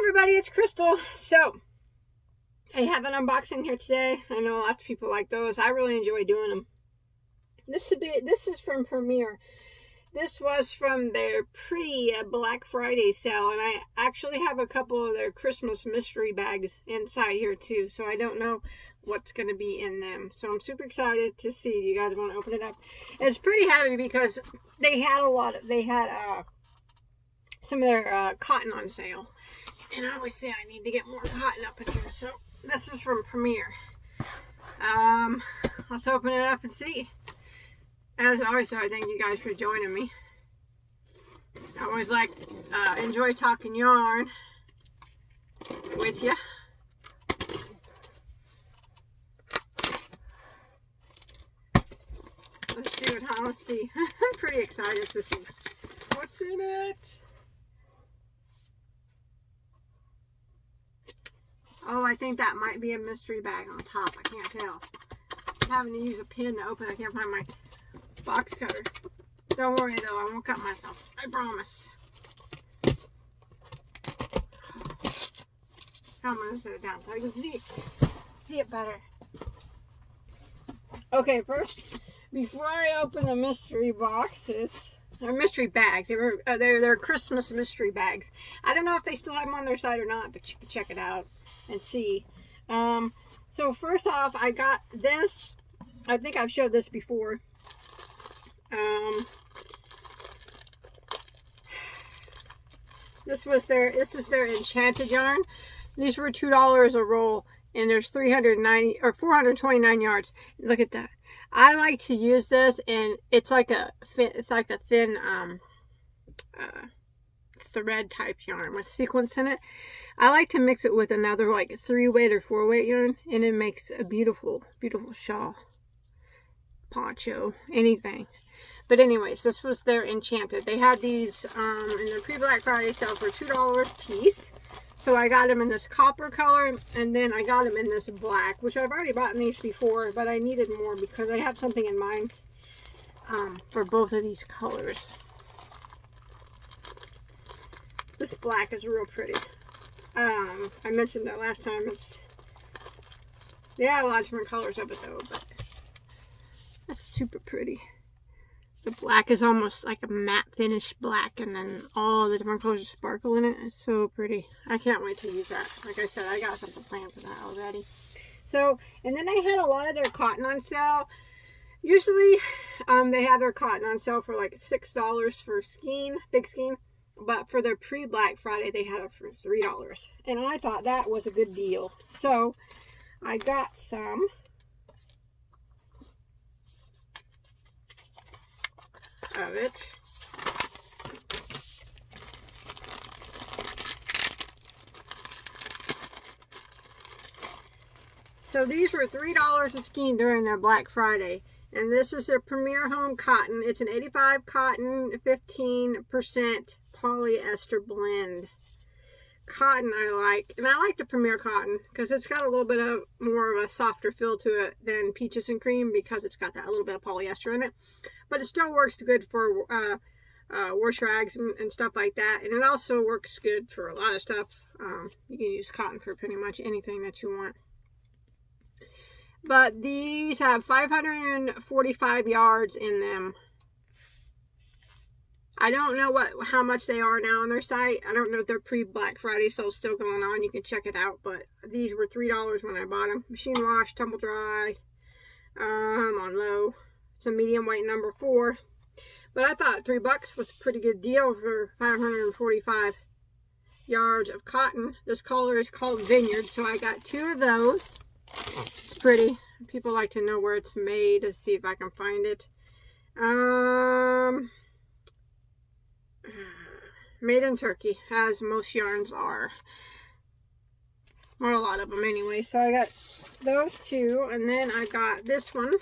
everybody, it's Crystal. So I have an unboxing here today. I know lots of people like those. I really enjoy doing them. This is from Premier. This was from their pre-Black Friday sale, and I actually have a couple of their Christmas mystery bags inside here too. So I don't know what's going to be in them. So I'm super excited to see. Do you guys want to open it up? And it's pretty heavy because they had some of their cotton on sale. And I always say I need to get more cotton up in here. So this is from Premier. Let's open it up and see. As always, I thank you guys for joining me. I always enjoy talking yarn with you. Let's do it, huh? Let's see. I'm pretty excited to see what's in it. Oh, I think that might be a mystery bag on top. I can't tell. I'm having to use a pin to open. I can't find my box cutter. Don't worry though, I won't cut myself. I promise. I'm going to set it down so I can see it better. Okay, first, before I open the mystery boxes, or mystery bags, they're Christmas mystery bags. I don't know if they still have them on their site or not, but you can check it out and see. So first off, I got this. I think I've showed this before. This is their enchanted yarn. These were $2 a roll, and there's 429 yards. Look at that. I like to use this, and it's like a thin thread type yarn with sequins in it. I like to mix it with another like 3-weight or 4-weight yarn, and it makes a beautiful, beautiful shawl, poncho, anything. But anyways, this was their enchanted. They had these in their pre-Black Friday sale for $2 a piece. So I got them in this copper color, and then I got them in this black, which I've already bought these before, but I needed more because I had something in mind for both of these colors. This black is real pretty. I mentioned that last time. They had a lot of different colors of it though, but that's super pretty. The black is almost like a matte finish black, and then all the different colors sparkle in it. It's so pretty. I can't wait to use that. Like I said, I got something planned for that already. So, and then they had a lot of their cotton on sale. Usually, they have their cotton on sale for like $6 for skein, big skein. But for their pre-Black Friday, they had it for $3. And I thought that was a good deal. So, I got some. Of it. So these were $3 a skein during their Black Friday, and this is their Premier Home Cotton. It's an 85 cotton, 15% polyester blend. Cotton I like, and I like the Premier Cotton because it's got a little bit of more of a softer feel to it than Peaches and Cream because it's got that little bit of polyester in it. But it still works good for wash rags and stuff like that. And it also works good for a lot of stuff. You can use cotton for pretty much anything that you want. But these have 545 yards in them. I don't know how much they are now on their site. I don't know if their pre-Black Friday sale still going on. You can check it out. But these were $3 when I bought them. Machine wash, tumble dry, on low. It's a medium weight number 4. But I thought $3 was a pretty good deal for 545 yards of cotton. This color is called Vineyard, so I got 2 of those. It's pretty. People like to know where it's made. Let's see if I can find it. Made in Turkey, as most yarns are. Or a lot of them anyway. So I got those 2, and then I got this one.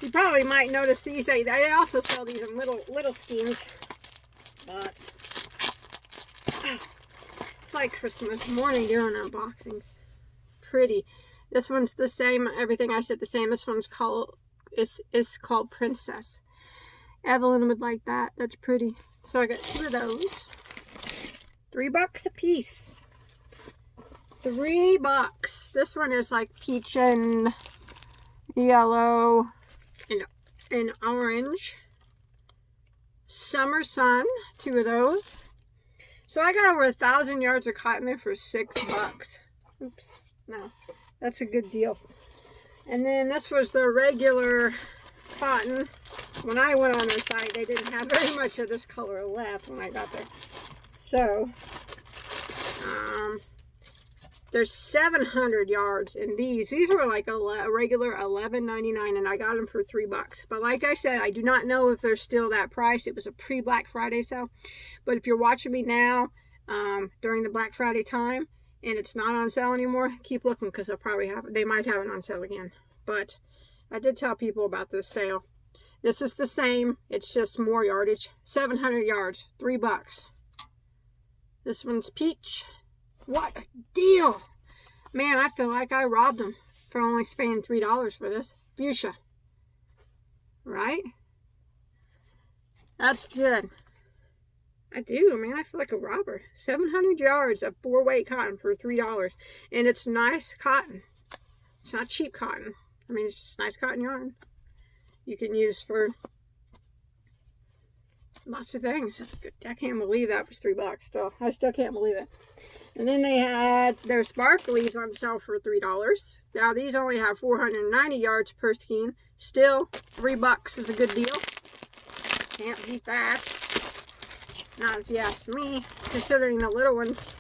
You probably might notice these. They also sell these in little skeins. But it's like Christmas morning doing unboxings. Pretty. This one's the same. Everything I said the same. This one's called Princess. Evelyn would like that. That's pretty. So I got 2 of those. $3 a piece. $3. This one is like peach and yellow and orange. Summer Sun, 2 of those. So I got over 1,000 yards of cotton there for $6. Oops, no, that's a good deal. And then this was the regular cotton. When I went on their site, they didn't have very much of this color left when I got there. So, there's 700 yards in these. These were like a regular $11.99, and I got them for $3. But like I said, I do not know if they're still that price. It was a pre-Black Friday sale. But if you're watching me now during the Black Friday time and it's not on sale anymore, keep looking, because they might have it on sale again. But I did tell people about this sale. This is the same. It's just more yardage. 700 yards, $3. This one's peach. What a deal! Man, I feel like I robbed them for only paying $3 for this. Fuchsia. Right? That's good. I do, man. I feel like a robber. 700 yards of 4-weight cotton for $3. And it's nice cotton. It's not cheap cotton. I mean, it's just nice cotton yarn. You can use for lots of things. That's good. I can't believe that was $3 still. I still can't believe it. And then they had their sparklies on sale for $3. Now these only have 490 yards per skein. Still, $3 is a good deal. Can't beat that. Not if you ask me. Considering the little ones,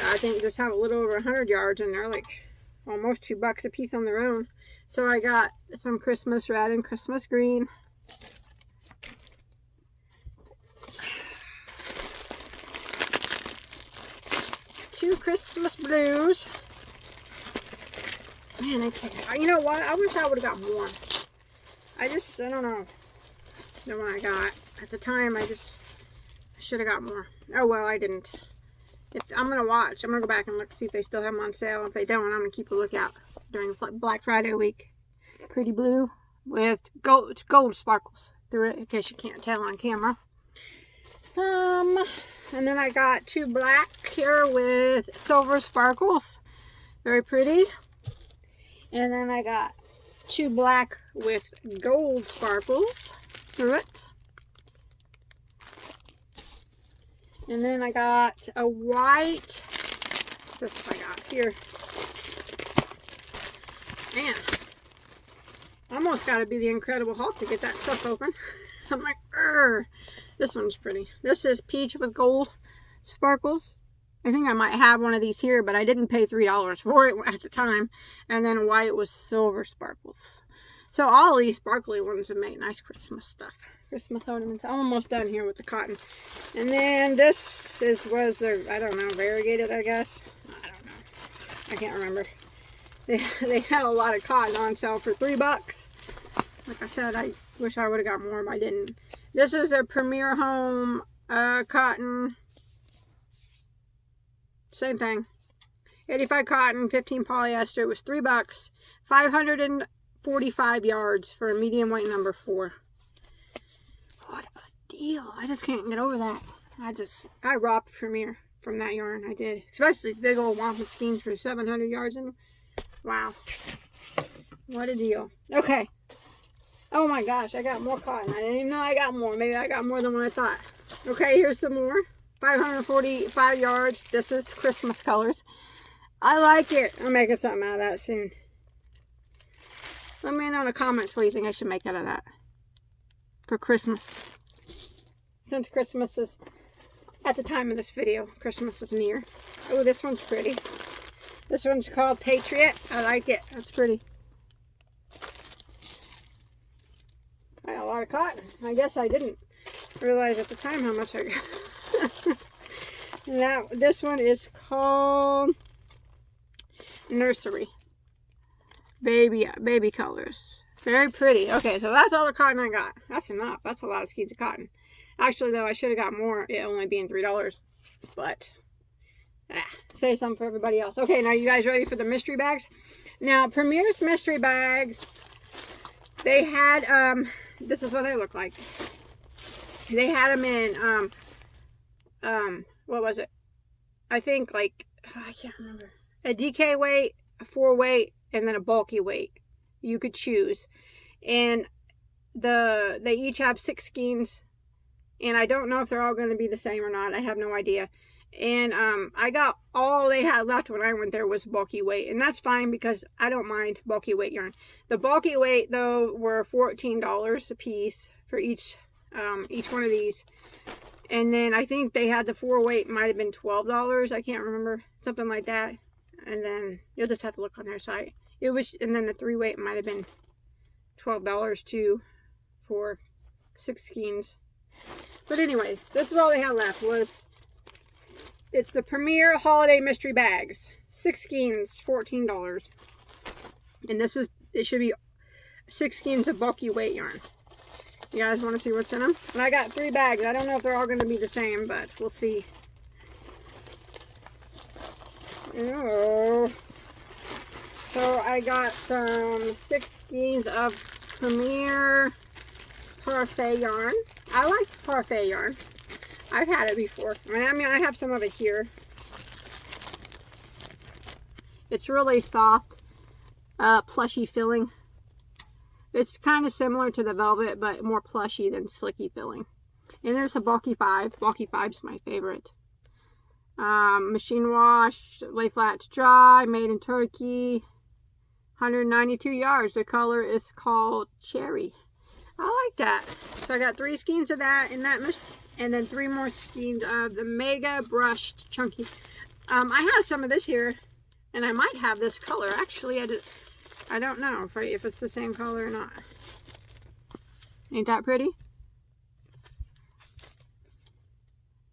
I think just have a little over 100 yards, and they're like almost $2 a piece on their own. So I got some Christmas red and Christmas green. Two Christmas blues. Man, I can't. You know what? I wish I would have got more. I don't know. Than what I got. At the time, I should have got more. Oh, well, I didn't. I'm going to watch. I'm going to go back and look, see if they still have them on sale. If they don't, I'm going to keep a lookout during Black Friday week. Pretty blue with gold sparkles through it, in case you can't tell on camera. And then I got 2 black here with silver sparkles. Very pretty. And then I got 2 black with gold sparkles through it. And then I got a white. This I got here. Man, almost got to be the Incredible Hulk to get that stuff open. I'm like, this one's pretty. This is peach with gold sparkles. I think I might have one of these here, but I didn't pay $3 for it at the time. And then white with silver sparkles. So all these sparkly ones have made nice Christmas stuff. Christmas ornaments. I'm almost done here with the cotton. And then this was I don't know, variegated, I guess. I don't know. I can't remember. They had a lot of cotton on sale for $3. Like I said, I wish I would have got more, but I didn't. This is their Premier Home cotton. Same thing. 85 cotton, 15 polyester. It was $3. 545 yards for a medium weight number 4. What a deal. I just can't get over that. I robbed Premier from that yarn. I did. Especially big old wampum skeins for 700 yards in them. Wow. What a deal. Okay. Oh my gosh, I got more cotton. I didn't even know I got more. Maybe I got more than what I thought. Okay, here's some more. 545 yards. This is Christmas colors. I like it. I'm making something out of that soon. Let me know in the comments what you think I should make out of that for Christmas. Since Christmas is, at the time of this video, Christmas is near. Oh, this one's pretty. This one's called Patriot. I like it. That's pretty. I got a lot of cotton. I guess I didn't realize at the time how much I got. Now, this one is called Nursery. Baby colors. Very pretty. Okay, so that's all the cotton I got. That's enough. That's a lot of skeins of cotton. Actually, though, I should have got more, it only being $3. But, say something for everybody else. Okay, now you guys ready for the mystery bags? Now, Premier's mystery bags, they had, this is what they look like. They had them in what was it? I think like, I can't remember. A DK weight, a 4 weight, and then a bulky weight. You could choose. And they each have 6 skeins. And I don't know if they're all going to be the same or not. I have no idea. And I got all they had left when I went there was bulky weight. And that's fine because I don't mind bulky weight yarn. The bulky weight, though, were $14 a piece for each one of these. And then I think they had the 4 weight might have been $12. I can't remember. Something like that. And then you'll just have to look on their site. And then the 3 weight might have been $12 too for 6 skeins. But anyways, this is all they had left it's the Premier Holiday Mystery Bags. 6 skeins, $14. And it should be 6 skeins of bulky weight yarn. You guys want to see what's in them? And I got 3 bags. I don't know if they're all going to be the same, but we'll see. Oh. So I got some 6 skeins of Premier Parfait yarn. I like Parfait yarn. I've had it before. I mean, I have some of it here. It's really soft, plushy feeling. It's kind of similar to the velvet, but more plushy than slicky feeling. And there's a bulky 5. Bulky 5's my favorite. Machine wash, lay flat to dry, made in Turkey. 192 yards. The color is called Cherry. I like that. So I got 3 skeins of that in that, and then 3 more skeins of the Mega Brushed Chunky. I have some of this here, and I might have this color. Actually, I don't know if it's the same color or not. Ain't that pretty?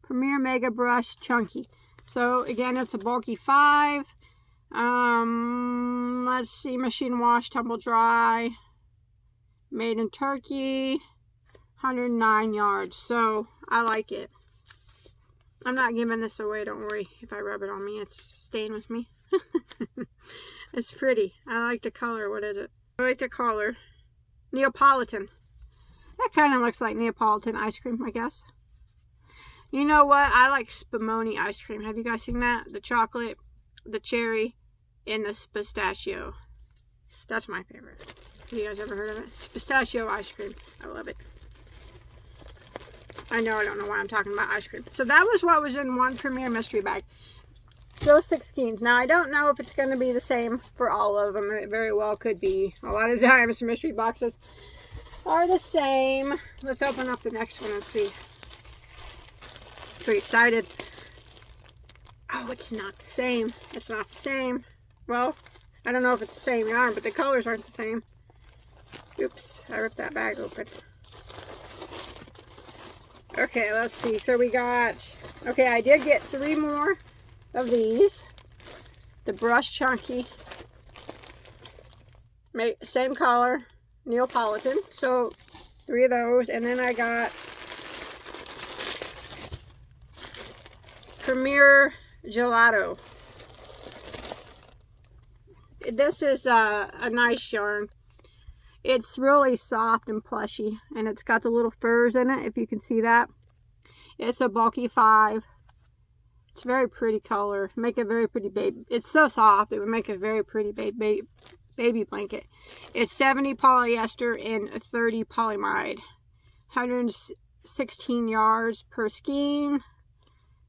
Premier Mega Brush Chunky. So again, it's a bulky 5. Let's see, machine wash, tumble dry, made in Turkey, 109 yards. So I like it. I'm not giving this away, don't worry. If I rub it on me, it's staying with me. It's pretty. I like the color. What is it? I like the color. Neapolitan. That kind of looks like Neapolitan ice cream, I guess. You know what? I like Spumoni ice cream. Have you guys seen that? The chocolate, the cherry, and the pistachio. That's my favorite. Have you guys ever heard of it? Pistachio ice cream. I love it. I don't know why I'm talking about ice cream. So that was what was in one Premier mystery bag. Still 6 skeins. Now, I don't know if it's going to be the same for all of them. It very well could be. A lot of times, mystery boxes are the same. Let's open up the next one and see. Pretty excited. Oh, it's not the same. It's not the same. Well, I don't know if it's the same yarn, but the colors aren't the same. Oops, I ripped that bag open. Okay, let's see. So we got, okay, I did get 3 more of these. The Brush Chunky. Same color, Neapolitan. So 3 of those. And then I got Premier Gelato. This is a nice yarn. It's really soft and plushy, and it's got the little furs in it, if you can see that. It's a bulky 5. It's a very pretty color. Make a very pretty baby. It's so soft, it would make a very pretty baby blanket. It's 70 polyester and 30 polyamide. 116 yards per skein.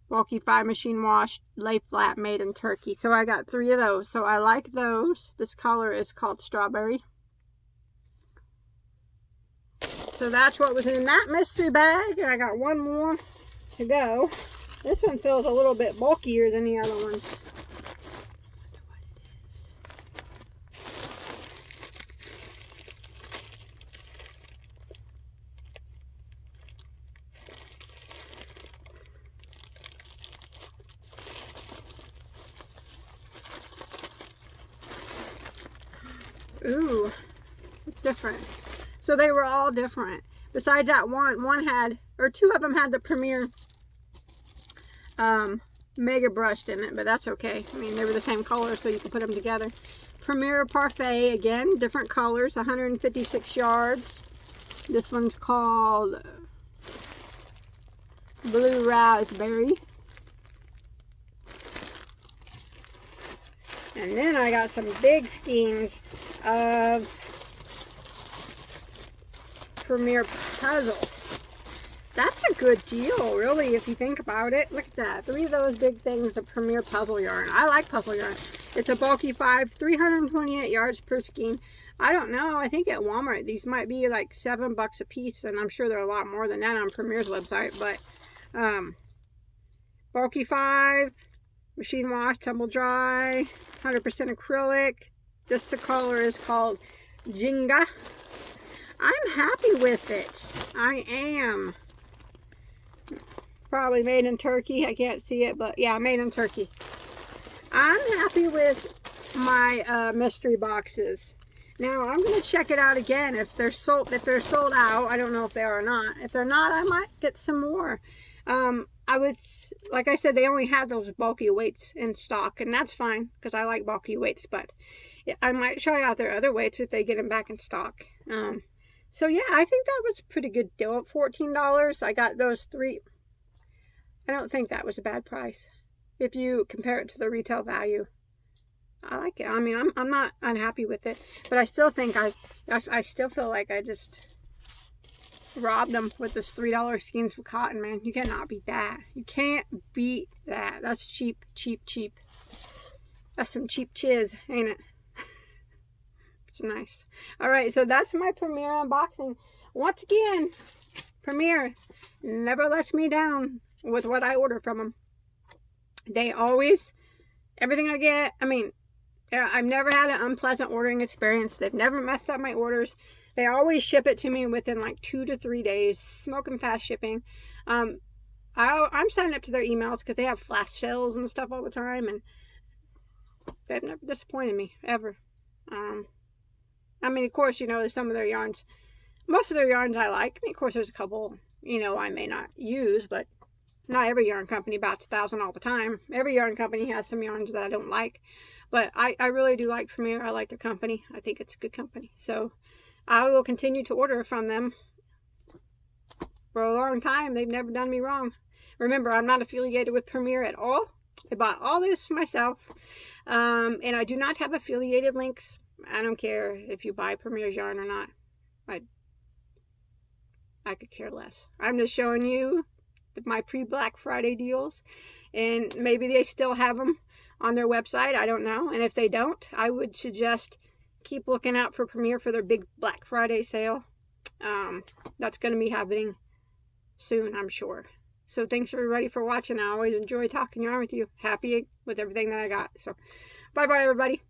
Bulky 5 machine wash, lay flat, made in Turkey. So I got 3 of those. So I like those. This color is called Strawberry. So that's what was in that mystery bag. And I got 1 more to go. This one feels a little bit bulkier than the other ones. Ooh, it's different. So they were all different. Besides that one had, or 2 of them had the Premier Mega Brushed in it, but that's okay. I mean, they were the same color, so you can put them together. Premier Parfait, again, different colors, 156 yards. This one's called blue raspberry. And then I got some big skeins of Premier Puzzle. That's a good deal, really, if you think about it. Look at that. 3 of those big things of Premier Puzzle yarn. I like puzzle yarn. It's a bulky 5, 328 yards per skein. I don't know. I think at Walmart, these might be like $7 a piece, and I'm sure they're a lot more than that on Premier's website. But bulky 5, machine wash, tumble dry, 100% acrylic. This color is called Jinga. I'm happy with it. I am. Probably made in Turkey. I can't see it, but yeah, made in Turkey. I'm happy with my mystery boxes. Now I'm gonna check it out again if they're sold. If they're sold out, I don't know if they are or not. If they're not, I might get some more. I was, like I said, they only had those bulky weights in stock, and that's fine because I like bulky weights. But I might try out their other weights if they get them back in stock. So yeah, I think that was a pretty good deal at $14. I got those 3. I don't think that was a bad price if you compare it to the retail value. I like it. I mean, I'm not unhappy with it, but I still think I still feel like I just robbed them with this $3 skeins of cotton, man. You cannot beat that. You can't beat that. That's cheap, cheap, cheap. That's some cheap chiz, ain't it? It's nice. All right, so that's my Premier unboxing. Once again, Premier never lets me down with what I order from them. They always, everything I get, I mean, I've never had an unpleasant ordering experience. They've never messed up my orders. They always ship it to me within like 2 to 3 days. Smoking fast shipping. I'm signing up to their emails because they have flash sales and stuff all the time, and they've never disappointed me ever. I mean, of course, you know, there's some of their yarns. Most of their yarns I like. I mean, of course, there's a couple, you know, I may not use, but not every yarn company bats 1,000 all the time. Every yarn company has some yarns that I don't like. But I really do like Premier. I like their company. I think it's a good company. So I will continue to order from them for a long time. They've never done me wrong. Remember, I'm not affiliated with Premier at all. I bought all this myself. And I do not have affiliated links. I don't care if you buy Premier's yarn or not. I could care less. I'm just showing you my pre-Black Friday deals, and maybe they still have them on their website. I don't know. And if they don't, I would suggest keep looking out for Premier for their big Black Friday sale. That's going to be happening soon, I'm sure. So thanks everybody for watching. I always enjoy talking yarn with you. Happy with everything that I got. So bye-bye, everybody.